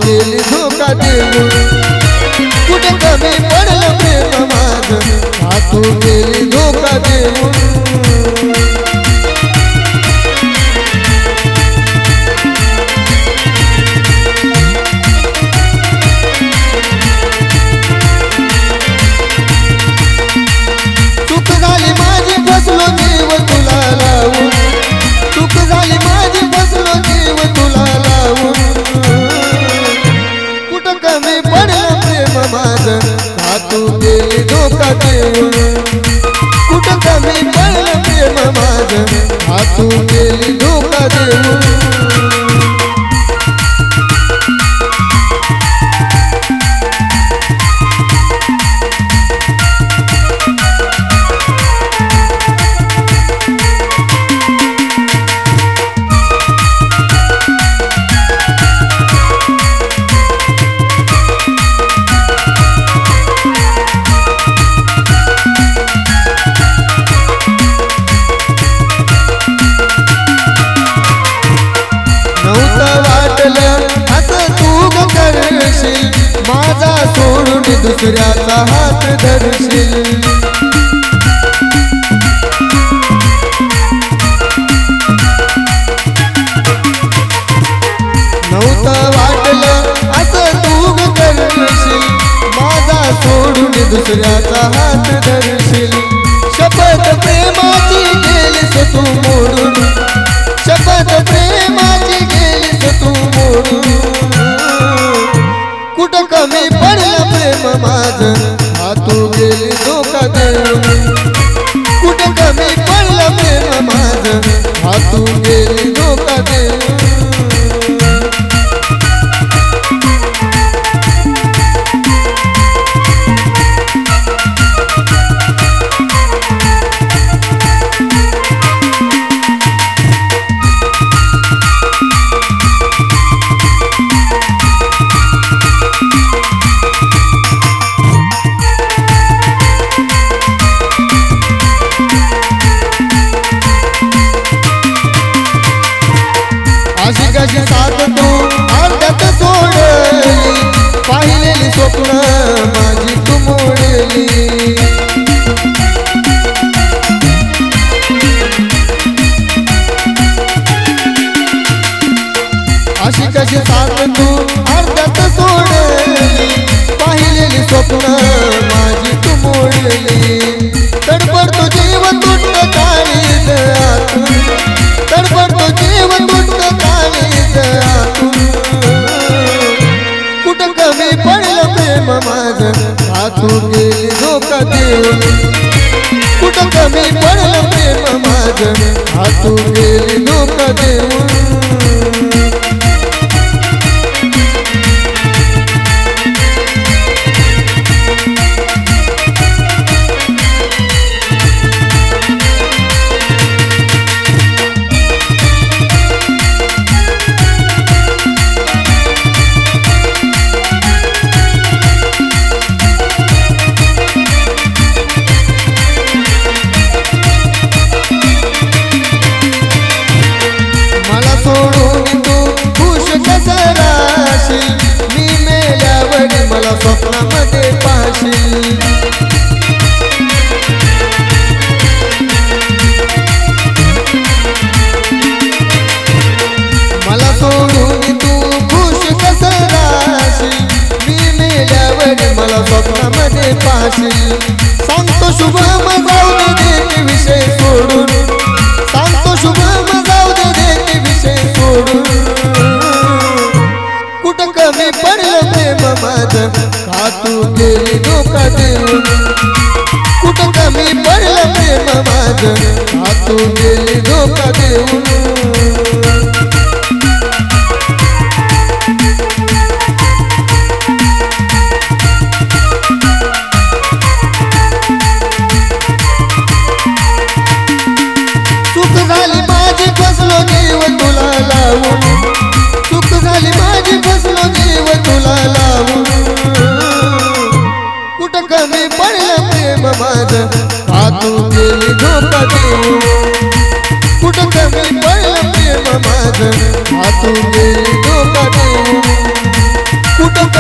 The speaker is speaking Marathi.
गेली धोका देऊन कुठे कमी पडलं प्रेम माझं का तू गेली धोका देऊन चूक झाली माझी फसलो जीव तुला लावून चूक झाली माझी फसलो जीव तुला लावून कुठं कमी पडलं प्रेम माझं का तू गेली धोका देऊन कुठं कमी पडलं प्रेम माझं का तू गेली धोका देऊन माझा सोडून दुसऱ्याचा हात धरशील नव्हतं वाटलं असं तू करशील माझा सोडून दुसऱ्याचा हात धरशील शपथ प्रेमाची गेलीस तू मोडून शपथ प्रेमाची गेलीस तू मोडून कुठं कमी पडलं प्रेम माझं हा तू गेली धोका देऊन कुठं कमी पडलं प्रेम माझं हा तू गेली धोका देऊन आशिकाची साथ तू अर्ध्यात सोडली पाहिलेली स्वप्न माझी तू मोडली आशिकाची साथ तू अर्ध्यात सोडली पाहिलेली स्वप्न माझी तू मोडली तडपडतो जीव तुटत काळीज आतून तडपडतो जीव तुटत काळीज आतून कुठं कमी पडलं प्रेम माझं का तू गेली धोका देऊन कुठं कमी पडलं प्रेम माझं का तू गेली धोका देऊन मी मेल्यावर मला स्वप्नामध्ये पाहशील मला सोडून तू खुश कसं राहशील मी मेल्यावर मला स्वप्नामध्ये पाहशील सांगतो शुभम जाऊ दे विषय सोडून सांगतो शुभम जाऊ दे विषय सोडून कुठं कमी पडलं प्रेम माझं का तू गेली धोका देऊन कुठं कमी पडलं प्रेम माझं का तू गेली धोका देऊन चूक झाली माझी फसलो जीव तुला लावून चूक झाली माझी फसलो जीव तुला लावून कुठं कमी पडलं प्रेम माझं का तू गेली धोका देऊन कुठं कमी पडलं प्रेम माझं का तू गेली धोका देऊन कुठं